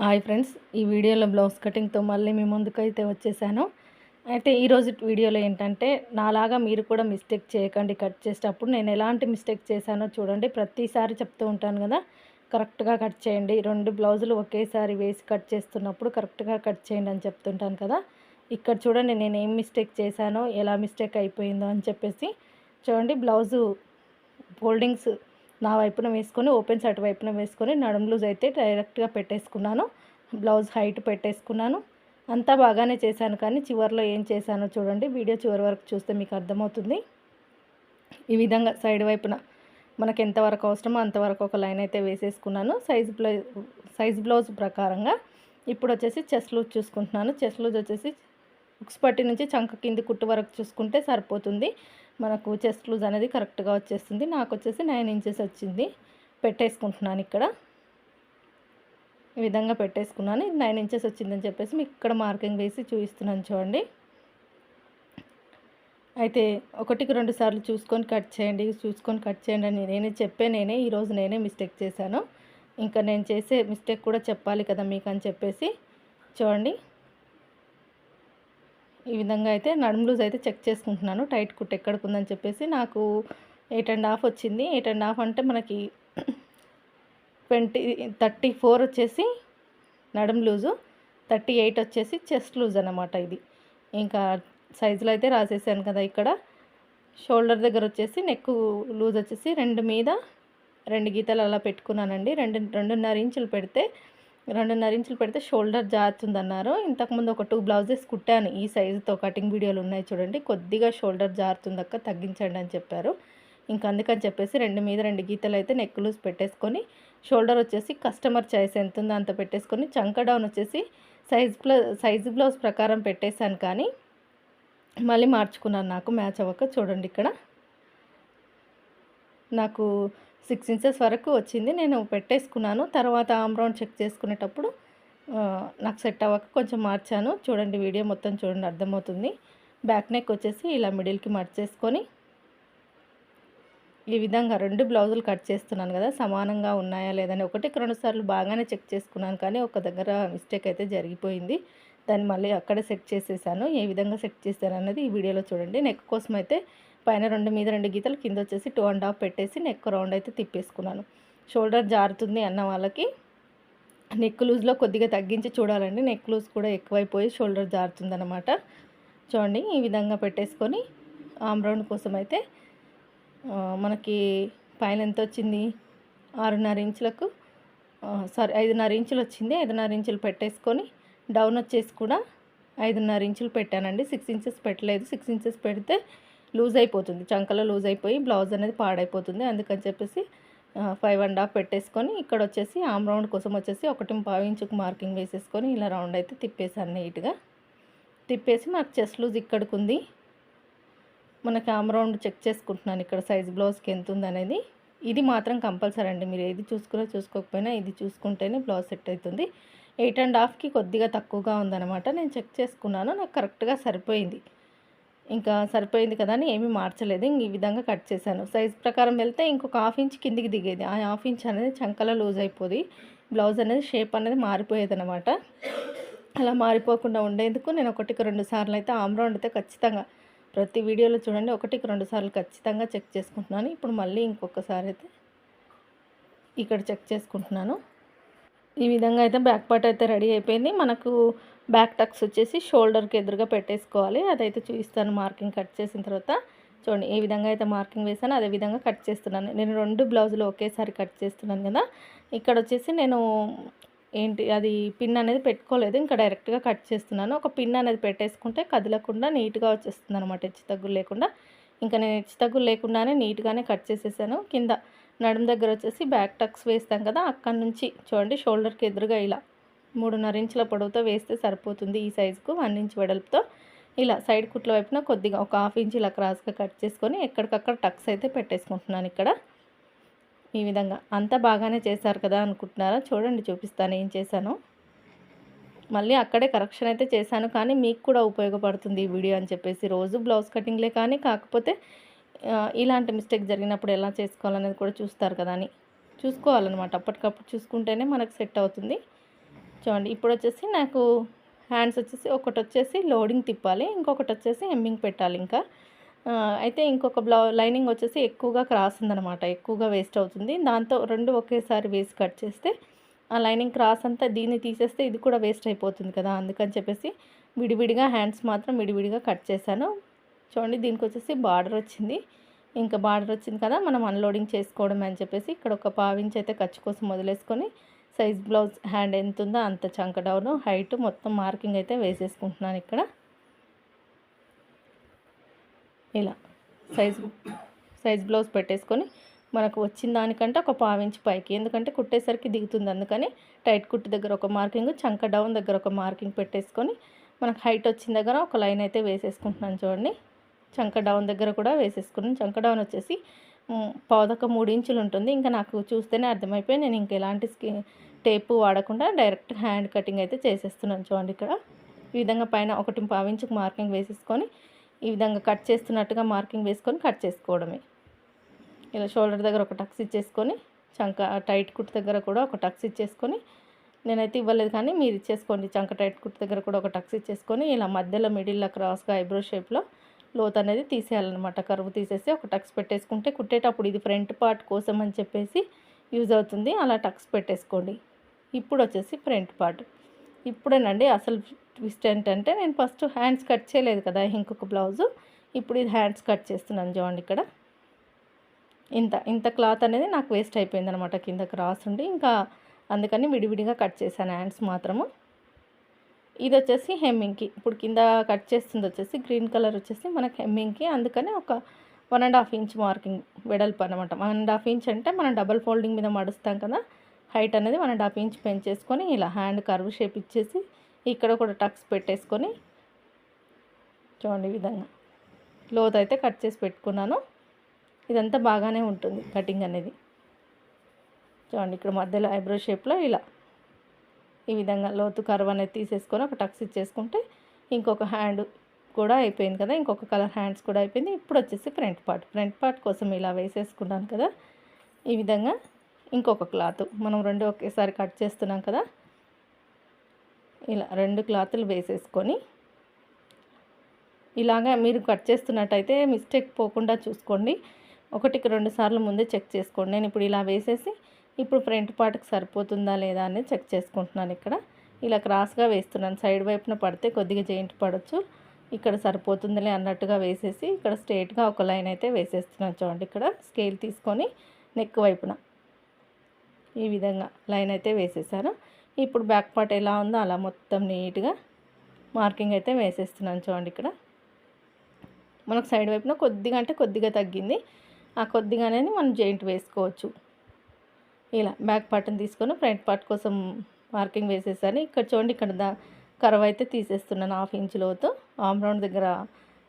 Hi friends, ఈ వీడియోలో blouse కటింగ్తో మళ్ళీ మీ ముందుకైతే వచ్చేసాను. అయితే ఈరోజు వీడియోలో ఏంటంటే, నాలాగా మీరు కూడా మిస్టేక్ చేయకండి కట్ చేసేటప్పుడు. నేను ఎలాంటి మిస్టేక్ చేశానో చూడండి. ప్రతిసారి చెప్తూ ఉంటాను కదా, కరెక్ట్గా కట్ చేయండి. 2 బ్లౌజులు ఒకేసారి వేసి కట్ చేస్తున్నప్పుడు కరెక్ట్గా కట్ చేయండి అని చెప్తుంటాను కదా. ఇక్కడ చూడండి నేను ఏం మిస్టేక్ చేశానో, ఎలా మిస్టేక్ అయిపోయిందో అని చెప్పేసి. చూడండి, బ్లౌజు ఫోల్డింగ్స్ నా వైపున వేసుకొని, ఓపెన్స్ అటువైపున వేసుకొని, నడుము లూజ్ అయితే డైరెక్ట్గా పెట్టేసుకున్నాను. బ్లౌజ్ హైట్ పెట్టేసుకున్నాను. అంతా బాగానే చేశాను, కానీ చివరిలో ఏం చేశానో చూడండి. వీడియో చివరి వరకు చూస్తే మీకు అర్థమవుతుంది. ఈ విధంగా సైడ్ వైపున మనకు ఎంతవరకు అవసరమో అంతవరకు ఒక లైన్ అయితే వేసేసుకున్నాను. సైజ్ బ్లౌజ్ ప్రకారంగా ఇప్పుడు వచ్చేసి చెస్ట్ లూజ్ చూసుకుంటున్నాను. చెస్ట్ లూజ్ వచ్చేసి ఉక్స్ పట్టి నుంచి చంక కింది కుట్టు వరకు చూసుకుంటే సరిపోతుంది. మనకు చెస్ట్ లూజ్ అనేది కరెక్ట్గా వచ్చేస్తుంది. నాకు వచ్చేసి 9 ఇంచెస్ వచ్చింది. పెట్టేసుకుంటున్నాను ఇక్కడ. ఈ విధంగా పెట్టేసుకున్నాను. ఇది 9 ఇంచెస్ వచ్చిందని చెప్పేసి మీకు ఇక్కడ మార్కింగ్ వేసి చూపిస్తున్నాను చూడండి. అయితే 1కి 2 సార్లు చూసుకొని కట్ చేయండి అని నేనే ఈరోజు మిస్టేక్ చేశాను. ఇంకా నేను చేసే మిస్టేక్ కూడా చెప్పాలి కదా మీకు అని చెప్పేసి చూడండి. ఈ విధంగా అయితే నడుము లూజ్ అయితే చెక్ చేసుకుంటున్నాను. టైట్ కుట్టు ఎక్కడికి ఉందని చెప్పేసి. నాకు 8.5 వచ్చింది. 8.5 అంటే మనకి 34 వచ్చేసి నడుము లూజు, 38 వచ్చేసి చెస్ట్ లూజ్ అన్నమాట. ఇది ఇంకా సైజులో అయితే రాసేసాను కదా. ఇక్కడ షోల్డర్ దగ్గర వచ్చేసి నెక్ లూజ్ వచ్చేసి 2 మీద 2 గీతలు అలా పెట్టుకున్నానండి. 2.5 ఇంచులు పెడితే 2.5 ఇంచులు పెడితే షోల్డర్ జారుతుందన్నారు. ఇంతకుముందు ఒక 2 బ్లౌజెస్ కుట్టాను ఈ సైజుతో. కటింగ్ వీడియోలు ఉన్నాయి చూడండి. కొద్దిగా షోల్డర్ జారుతుందక్క, తగ్గించండి అని చెప్పారు. ఇంకా అందుకని చెప్పేసి 2 మీద 2 గీతలు అయితే నెక్ లూజ్ పెట్టేసుకొని, షోల్డర్ వచ్చేసి కస్టమర్ చాయిస్ ఎంత ఉందో అంత పెట్టేసుకొని, చంక డౌన్ వచ్చేసి సైజు బ్లౌజ్ ప్రకారం పెట్టేశాను, కానీ మళ్ళీ మార్చుకున్నాను నాకు మ్యాచ్ అవ్వక. చూడండి ఇక్కడ నాకు 6 ఇంచెస్ వరకు వచ్చింది. నేను పెట్టేసుకున్నాను. తర్వాత ఆమ్ రౌండ్ చెక్ చేసుకునేటప్పుడు నాకు సెట్ అవ్వక కొంచెం మార్చాను. చూడండి, వీడియో మొత్తం చూడండి, అర్థమవుతుంది. బ్యాక్ నెక్ వచ్చేసి ఇలా మిడిల్కి మార్చేసుకొని ఈ విధంగా 2 బ్లౌజులు కట్ చేస్తున్నాను కదా, సమానంగా ఉన్నాయా లేదని 1కి 2 సార్లు బాగానే చెక్ చేసుకున్నాను, కానీ ఒక దగ్గర మిస్టేక్ అయితే జరిగిపోయింది. దాన్ని మళ్ళీ అక్కడే సెట్ చేసేసాను. ఏ విధంగా సెట్ చేశాను అన్నది ఈ వీడియోలో చూడండి. నెక్ కోసం అయితే పైన 2 మీద 2 గీతలు, కింద వచ్చేసి 2.5 పెట్టేసి నెక్ రౌండ్ అయితే తిప్పేసుకున్నాను. షోల్డర్ జారుతుంది అన్న వాళ్ళకి నెక్ లూజ్లో కొద్దిగా తగ్గించి చూడాలండి. నెక్ లూజ్ కూడా ఎక్కువైపోయి షోల్డర్ జారుతుందన్నమాట. చూడండి, ఈ విధంగా పెట్టేసుకొని ఆమ్ రౌండ్ కోసం అయితే మనకి పైన ఎంత వచ్చింది, 6.5 ఇంచులకు 5.5 ఇంచులు వచ్చింది. 5.5 ఇంచులు పెట్టేసుకొని డౌన్ వచ్చేసి కూడా 5.5 ఇంచులు పెట్టానండి. 6 ఇంచెస్ పెట్టలేదు. 6 ఇంచెస్ పెడితే లూజ్ అయిపోతుంది, చంకలో లూజ్ అయిపోయి బ్లౌజ్ అనేది పాడైపోతుంది. అందుకని చెప్పేసి 5.5 పెట్టేసుకొని ఇక్కడ వచ్చేసి ఆమ్ రౌండ్ కోసం వచ్చేసి 1.5 ఇంచుకు మార్కింగ్ వేసేసుకొని ఇలా రౌండ్ అయితే తిప్పేసాను. నీట్గా తిప్పేసి మనకు చెస్ట్ లూజ్ ఇక్కడికి ఉంది. మనకి ఆమ్ రౌండ్ చెక్ చేసుకుంటున్నాను ఇక్కడ సైజ్ బ్లౌజ్కి ఎంత ఉందనేది. ఇది మాత్రం కంపల్సరీ అండి. మీరు ఏది చూసుకోకపోయినా ఇది చూసుకుంటేనే బ్లౌజ్ సెట్ అవుతుంది. 8.5కి కొద్దిగా తక్కువగా ఉందన్నమాట. నేను చెక్ చేసుకున్నాను, నాకు కరెక్ట్గా సరిపోయింది. ఇంకా సరిపోయింది కదా అని ఏమీ మార్చలేదు. ఈ విధంగా కట్ చేశాను. సైజ్ ప్రకారం వెళ్తే ఇంకొక 1/2 ఇంచ్ కిందికి దిగేది. ఆ 1/2 ఇంచ్ అనేది చంకలో లూజ్ అయిపోయి బ్లౌజ్ అనేది షేప్ అనేది మారిపోయేది అనమాట. అలా మారిపోకుండా ఉండేందుకు నేను 1కి 2 సార్లు అయితే ఆమ్ రౌండ్ అయితే ఖచ్చితంగా ప్రతి వీడియోలో చూడండి 1కి 2 సార్లు ఖచ్చితంగా చెక్ చేసుకుంటున్నాను. ఇప్పుడు మళ్ళీ ఇంకొకసారి అయితే ఇక్కడ చెక్ చేసుకుంటున్నాను. ఈ విధంగా అయితే బ్యాక్ పార్ట్ అయితే రెడీ అయిపోయింది. మనకు బ్యాక్ టక్స్ వచ్చేసి షోల్డర్కి ఎదురుగా పెట్టేసుకోవాలి. అదైతే చూపిస్తాను మార్కింగ్ కట్ చేసిన తర్వాత. చూడండి, ఏ విధంగా అయితే మార్కింగ్ వేసానో అదే విధంగా కట్ చేస్తున్నాను. నేను 2 బ్లౌజులు ఒకేసారి కట్ చేస్తున్నాను కదా. ఇక్కడ వచ్చేసి నేను అది పిన్ అనేది పెట్టుకోలేదు, ఇంకా డైరెక్ట్గా కట్ చేస్తున్నాను. ఒక పిన్ అనేది పెట్టేసుకుంటే కదలకుండా నీట్గా వచ్చేస్తుంది అనమాట, హెచ్చు తగ్గులు లేకుండా. ఇంకా నేను హెచ్చు తగ్గులు లేకుండానే నీట్గానే కట్ చేసేసాను. కింద నడుము దగ్గర వచ్చేసి బ్యాక్ టక్స్ వేస్తాం కదా, అక్కడ నుంచి చూడండి షోల్డర్కి ఎదురుగా ఇలా 3.5 ఇంచుల పొడవుతో వేస్తే సరిపోతుంది. ఈ సైజుకు 1 ఇంచ్ వెడల్పుతో ఇలా సైడ్ కుట్ల వైపున కొద్దిగా ఒక 1/2 ఇంచ్ ఇలా క్రాస్గా కట్ చేసుకొని ఎక్కడికక్కడ టక్స్ అయితే పెట్టేసుకుంటున్నాను ఇక్కడ. ఈ విధంగా అంతా బాగానే చేశారు కదా అనుకుంటున్నారా? చూడండి, చూపిస్తాను ఏం చేశాను. మళ్ళీ అక్కడే కరెక్షన్ అయితే చేశాను, కానీ మీకు కూడా ఉపయోగపడుతుంది ఈ వీడియో అని చెప్పేసి. రోజు బ్లౌజ్ కటింగ్లే కానీ కాకపోతే ఇలాంటి మిస్టేక్ జరిగినప్పుడు ఎలా చేసుకోవాలనేది కూడా చూస్తారు కదా అని చూసుకోవాలన్నమాట. అప్పటికప్పుడు చూసుకుంటేనే మనకు సెట్ అవుతుంది. చూడండి ఇప్పుడు వచ్చేసి నాకు హ్యాండ్స్ వచ్చేసి ఒకటి వచ్చేసి లోడింగ్ తిప్పాలి, ఇంకొకటి వచ్చేసి హెమ్మింగ్ పెట్టాలి ఇంకా. అయితే ఇంకొక లైనింగ్ వచ్చేసి ఎక్కువగా క్రాస్ ఉందనమాట, ఎక్కువగా వేస్ట్ అవుతుంది. దాంతో 2 ఒకేసారి వేసి కట్ చేస్తే ఆ లైనింగ్ క్రాస్ అంతా దీన్ని తీసేస్తే ఇది కూడా వేస్ట్ అయిపోతుంది కదా, అందుకని చెప్పేసి విడివిడిగా హ్యాండ్స్ మాత్రం విడివిడిగా కట్ చేశాను. చూడండి దీనికి వచ్చేసి బార్డర్ వచ్చింది. ఇంకా బార్డర్ వచ్చింది కదా, మనం అన్లోడింగ్ చేసుకోవడం అని చెప్పేసి ఇక్కడ ఒక పావించి అయితే ఖర్చు కోసం వదిలేసుకొని సైజ్ బ్లౌజ్ హ్యాండ్ ఎంత ఉందో అంత చంక డౌన్ హైట్ మొత్తం మార్కింగ్ అయితే వేసేసుకుంటున్నాను ఇక్కడ. ఇలా సైజ్ బ్లౌజ్ పెట్టేసుకొని మనకు వచ్చిన దానికంటే ఒక పావించి పైకి, ఎందుకంటే కుట్టేసరికి దిగుతుంది, అందుకని టైట్ కుట్టు దగ్గర ఒక మార్కింగ్, చంక డౌన్ దగ్గర ఒక మార్కింగ్ పెట్టేసుకొని మనకు హైట్ వచ్చిన దగ్గర ఒక లైన్ అయితే వేసేసుకుంటున్నాను. చూడండి చంక డౌన్ దగ్గర కూడా వేసేసుకున్నాను. చంక డౌన్ వచ్చేసి పావుదొక 3 ఇంచులు ఉంటుంది. ఇంకా నాకు చూస్తేనే అర్థమైపోయి నేను ఇంక ఎలాంటి టేపు వాడకుండా డైరెక్ట్ హ్యాండ్ కటింగ్ అయితే చేసేస్తున్నాను. చూడండి ఇక్కడ ఈ విధంగా పైన 1.5 ఇంచుకు మార్కింగ్ వేసేసుకొని ఈ విధంగా కట్ చేస్తున్నట్టుగా మార్కింగ్ వేసుకొని కట్ చేసుకోవడమే. ఇలా షోల్డర్ దగ్గర ఒక టక్స్ ఇచ్చేసుకొని చంక టైట్ కుట్టు దగ్గర కూడా ఒక టక్స్ ఇచ్చేసుకొని, నేనైతే ఇవ్వలేదు కానీ మీరు ఇచ్చేసుకోండి, చంక టైట్ కుట్టు దగ్గర కూడా ఒక టక్స్ ఇచ్చేసుకొని ఇలా మధ్యలో మిడిల్లో క్రాస్గా ఐబ్రో షేప్లో లోత్ అనేది తీసేయాలన్నమాట. కరువు తీసేసి ఒక టక్స్ పెట్టేసుకుంటే కుట్టేటప్పుడు ఇది ఫ్రంట్ పార్ట్ కోసం అని చెప్పేసి యూజ్ అవుతుంది, అలా టక్స్ పెట్టేసుకోండి. ఇప్పుడు వచ్చేసి ఫ్రంట్ పార్ట్. ఇప్పుడేనండి అసలు ట్విస్ట్ ఏంటంటే నేను ఫస్ట్ హ్యాండ్స్ కట్ చేయలేదు కదా ఇంకొక బ్లౌజు, ఇప్పుడు ఇది హ్యాండ్స్ కట్ చేస్తున్నాను. చూడండి ఇక్కడ ఇంత క్లాత్ అనేది నాకు వేస్ట్ అయిపోయింది అనమాట, కింద క్రాస్ ఉండి, ఇంకా అందుకని విడివిడిగా కట్ చేశాను హ్యాండ్స్ మాత్రము. ఇది వచ్చేసి హెమ్మింగ్కి, ఇప్పుడు కింద కట్ చేస్తుంది వచ్చేసి గ్రీన్ కలర్ వచ్చేసి మనకి హెమ్మింగ్కి, అందుకని ఒక 1.5 ఇంచ్ మార్కింగ్ వెడల్పు అనమాట. 1.5 ఇంచ్ అంటే మనం డబల్ ఫోల్డింగ్ మీద మడుస్తాం కదా, హైట్ అనేది 1.5 ఇంచ్ పెంచేసుకొని ఇలా హ్యాండ్ కర్వ్ షేప్ ఇచ్చేసి ఇక్కడ కూడా టక్స్ పెట్టేసుకొని చూడండి ఈ విధంగా లోత్ అయితే కట్ చేసి పెట్టుకున్నాను. ఇదంతా బాగానే ఉంటుంది కటింగ్ అనేది. చూడండి ఇక్కడ మధ్యలో ఐబ్రో షేప్లో ఇలా ఈ విధంగా లోతు కర్వ్ అనేది తీసేసుకొని ఒక టక్స్ ఇచ్చేసుకుంటే ఇంకొక హ్యాండ్ కూడా అయిపోయింది కదా, ఇంకొక కలర్ హ్యాండ్స్ కూడా అయిపోయింది. ఇప్పుడు వచ్చేసి ఫ్రంట్ పార్ట్ కోసం ఇలా వేసేసుకున్నాను కదా, ఈ విధంగా ఇంకొక క్లాత్ మనం 2 ఒకేసారి కట్ చేస్తున్నాం కదా, ఇలా 2 క్లాతులు వేసేసుకొని ఇలాగా మీరు కట్ చేస్తున్నట్టయితే మిస్టేక్ పోకుండా చూసుకోండి. 1కి 2 సార్లు ముందే చెక్ చేసుకోండి. నేను ఇప్పుడు ఇలా వేసేసి ఇప్పుడు ఫ్రంట్ పార్ట్కి సరిపోతుందా లేదా అనేది చెక్ చేసుకుంటున్నాను. ఇక్కడ ఇలా క్రాస్గా వేస్తున్నాను, సైడ్ వైపున పడితే కొద్దిగా జాయింట్ పడవచ్చు, ఇక్కడ సరిపోతుందిలే అన్నట్టుగా వేసేసి ఇక్కడ స్ట్రైట్గా ఒక లైన్ అయితే వేసేస్తున్నాను. చూడండి ఇక్కడ స్కేల్ తీసుకొని నెక్ వైపున ఈ విధంగా లైన్ అయితే వేసేసాను. ఇప్పుడు బ్యాక్ పార్ట్ ఎలా ఉందో అలా మొత్తం నీట్గా మార్కింగ్ అయితే వేసేస్తున్నాను. చూడండి ఇక్కడ మనకు సైడ్ వైపున కొద్దిగా అంటే కొద్దిగా తగ్గింది, ఆ కొద్దిగానే మనం జాయింట్ వేసుకోవచ్చు. ఇలా బ్యాక్ పార్ట్ని తీసుకొని ఫ్రంట్ పార్ట్ కోసం మార్కింగ్ వేసేసాను. ఇక్కడ చూడండి ఇక్కడ కర్వ్ అయితే తీసేస్తున్నాను 1/2 ఇంచ్ లోతు ఆర్మ్ రౌండ్ దగ్గర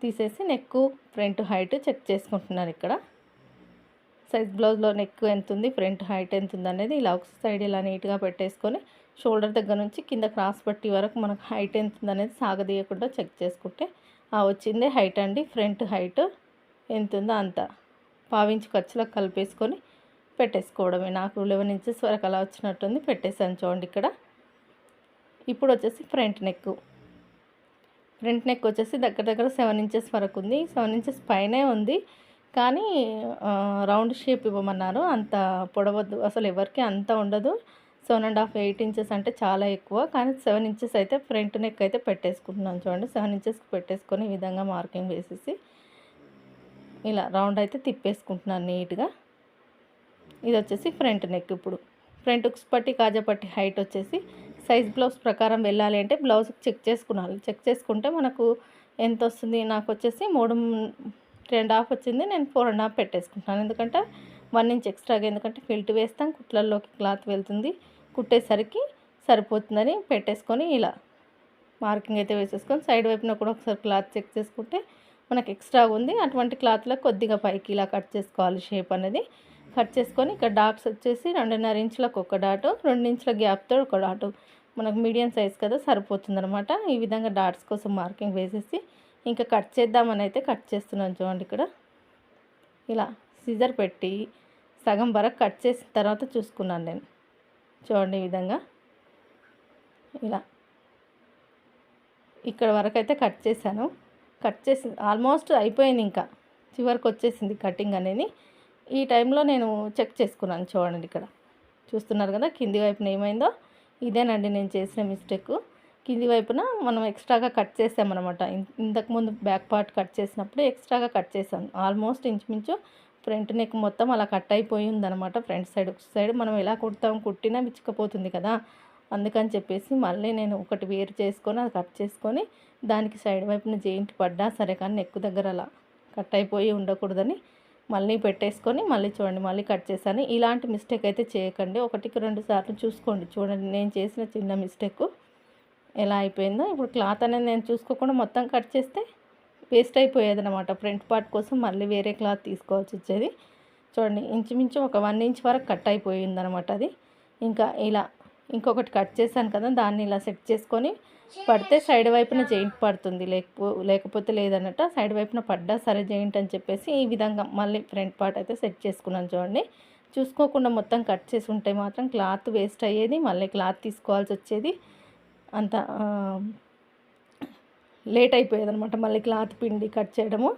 తీసేసి నెక్ ఫ్రంట్ హైట్ చెక్ చేసుకుంటున్నాను. ఇక్కడ సైజ్ బ్లౌజ్లో నెక్ ఎంత ఉంది, ఫ్రంట్ హైట్ ఎంత ఉంది అనేది ఇలా ఒక సైడ్ ఇలా నీట్గా పెట్టేసుకొని షోల్డర్ దగ్గర నుంచి కింద క్రాస్ పట్టి వరకు మనకు హైట్ ఎంత ఉంది అనేది సాగదీయకుండా చెక్ చేసుకుంటే వచ్చిందే హైట్ అండి. ఫ్రంట్ హైట్ ఎంత ఉందో అంత 1/2 ఇంచ్ ఖర్చులకు కలిపేసుకొని పెట్టేసుకోవడమే. నాకు 11 ఇంచెస్ వరకు అలా వచ్చినట్టుంది, పెట్టేసాను. చూడండి ఇక్కడ ఇప్పుడు వచ్చేసి ఫ్రంట్ నెక్ వచ్చేసి దగ్గర 7 ఇంచెస్ వరకు ఉంది, 7 ఇంచెస్ పైనే ఉంది, కానీ రౌండ్ షేప్ ఇవ్వమన్నారు. అంత పొడవద్దు అసలు, ఎవరికి అంత ఉండదు. 7.5 8 ఇంచెస్ అంటే చాలా ఎక్కువ, కానీ 7 ఇంచెస్ అయితే ఫ్రంట్ నెక్ అయితే పెట్టేసుకుంటున్నాను. చూడండి 7 ఇంచెస్కి పెట్టేసుకొని ఈ విధంగా మార్కింగ్ వేసేసి ఇలా రౌండ్ అయితే తిప్పేసుకుంటున్నాను నీట్గా. ఇది వచ్చేసి ఫ్రంట్ నెక్. ఇప్పుడు ఫ్రంట్ ఉక్స్ పట్టి కాజా పట్టి హైట్ వచ్చేసి సైజ్ బ్లౌజ్ ప్రకారం వెళ్ళాలి అంటే బ్లౌజ్కి చెక్ చేసుకున్నాను. చెక్ చేసుకుంటే మనకు ఎంత వస్తుంది, నాకు వచ్చేసి 3.5 వచ్చింది, నేను 4.5 పెట్టేసుకుంటున్నాను. ఎందుకంటే 1 ఇంచ్ ఎక్స్ట్రాగా, ఎందుకంటే ఫిల్ట్ వేస్తాం, కుట్లల్లోకి క్లాత్ వెళ్తుంది, కుట్టేసరికి సరిపోతుందని పెట్టేసుకొని ఇలా మార్కింగ్ అయితే వేసేసుకొని సైడ్ వైపున కూడా ఒకసారి క్లాత్ చెక్ చేసుకుంటే మనకు ఎక్స్ట్రా ఉంది, అటువంటి క్లాత్లో కొద్దిగా పైకి ఇలా కట్ చేసుకోవాలి షేప్ అనేది. కట్ చేసుకొని ఇక్కడ డాట్స్ వచ్చేసి 2.5 ఇంచులకు ఒక డాటు, 2 ఇంచుల గ్యాప్తో ఒక డాటు, మనకు మీడియం సైజ్ కదా సరిపోతుందనమాట. ఈ విధంగా డాట్స్ కోసం మార్కింగ్ వేసేసి ఇంకా కట్ చేద్దామని అయితే కట్ చేస్తున్నాను. చూడండి ఇక్కడ ఇలా సిజర్ పెట్టి సగం వరకు కట్ చేసిన తర్వాత చూసుకున్నాను నేను. చూడండి ఈ విధంగా ఇలా ఇక్కడ వరకు అయితే కట్ చేశాను. కట్ చేసి ఆల్మోస్ట్ అయిపోయింది, ఇంకా చివరికి వచ్చేసింది కటింగ్ అనేది. ఈ టైంలో నేను చెక్ చేసుకున్నాను. చూడండి ఇక్కడ చూస్తున్నారు కదా కింది వైపున ఏమైందో. ఇదేనండి నేను చేసిన మిస్టేక్. కింది వైపున మనం ఎక్స్ట్రాగా కట్ చేసామన్నమాట. ఇంతకుముందు బ్యాక్ పార్ట్ కట్ చేసినప్పుడు ఎక్స్ట్రాగా కట్ చేసాం. ఆల్మోస్ట్ ఇంచుమించు ఫ్రంట్ నెక్ మొత్తం అలా కట్ అయిపోయి ఉందన్నమాట. ఫ్రంట్ సైడ్ మనం ఎలా కుట్టినా విచ్చుకపోతుంది కదా, అందుకని చెప్పేసి మళ్ళీ నేను ఒకటి వేరు చేసుకొని అది కట్ చేసుకొని దానికి సైడ్ వైపున జెయింట్ పడ్డా సరే కానీ నెక్ దగ్గర అలా కట్ అయిపోయి ఉండకూడదని మళ్ళీ పెట్టేసుకొని మళ్ళీ చూడండి మళ్ళీ కట్ చేశాను. ఇలాంటి మిస్టేక్ అయితే చేయకండి. 1-2 సార్లు చూసుకోండి. చూడండి నేను చేసిన చిన్న మిస్టేక్ ఎలా అయిపోయిందో. ఇప్పుడు క్లాత్ అనేది నేను చూసుకోకుండా మొత్తం కట్ చేస్తే వేస్ట్ అయిపోయేది అనమాట. ఫ్రంట్ పార్ట్ కోసం మళ్ళీ వేరే క్లాత్ తీసుకోవాల్సి వచ్చేది. చూడండి ఇంచుమించు ఒక 1 ఇంచ్ వరకు కట్ అయిపోయింది అనమాట అది. ఇంకా ఇలా ఇంకొకటి కట్ చేశాను కదా, దాన్ని ఇలా సెట్ చేసుకొని పడితే సైడ్ వైపున జెయింట్ పడుతుంది, లేకపోతే లేదన్నట్టు. సైడ్ వైపున పడ్డా సరే జెయింట్ అని చెప్పేసి ఈ విధంగా మళ్ళీ ఫ్రంట్ పార్ట్ అయితే సెట్ చేసుకున్నాను. చూడండి చూసుకోకుండా మొత్తం కట్ చేసి ఉంటే మాత్రం క్లాత్ వేస్ట్ అయ్యేది, మళ్ళీ క్లాత్ తీసుకోవాల్సి వచ్చేది. అంత లేట్ అయిపోయేది అనమాట మళ్ళీ క్లాత్ పిండి కట్ చేయడము.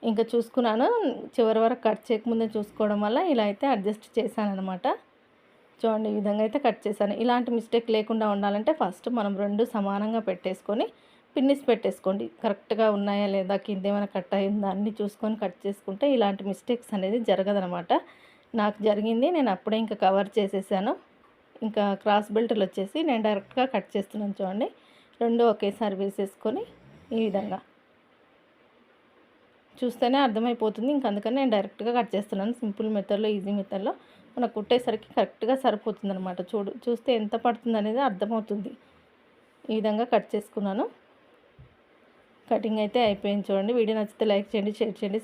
ఇంకా చూసుకున్నాను, చివరి వరకు కట్ చేయకముందే చూసుకోవడం వల్ల ఇలా అయితే అడ్జస్ట్ చేశాను అనమాట. చూడండి ఈ విధంగా అయితే కట్ చేశాను. ఇలాంటి మిస్టేక్ లేకుండా ఉండాలంటే ఫస్ట్ మనం 2 సమానంగా పెట్టేసుకొని పిన్నిస్ పెట్టేసుకోండి. కరెక్ట్గా ఉన్నాయా లేదా, కింద ఏమైనా కట్ అయిందా అన్నీ చూసుకొని కట్ చేసుకుంటే ఇలాంటి మిస్టేక్స్ అనేది జరగదనమాట. నాకు జరిగింది, నేను అప్పుడే ఇంకా కవర్ చేసేసాను. ఇంకా క్రాస్ బెల్ట్లు వచ్చేసి నేను డైరెక్ట్గా కట్ చేస్తున్నాను. చూడండి 2 ఒకేసారి వేసేసుకొని ఈ విధంగా చూస్తేనే అర్థమైపోతుంది. ఇంక అందుకని నేను డైరెక్ట్గా కట్ చేస్తున్నాను. సింపుల్ మెథడ్లో, ఈజీ మెథడ్లో మనకు కుట్టేసరికి కరెక్ట్గా సరిపోతుంది అనమాట. చూస్తే ఎంత పడుతుంది అనేది అర్థమవుతుంది. ఈ విధంగా కట్ చేసుకున్నాను. కటింగ్ అయితే అయిపోయింది. చూడండి వీడియో నచ్చితే లైక్ చేయండి, షేర్ చేయండి,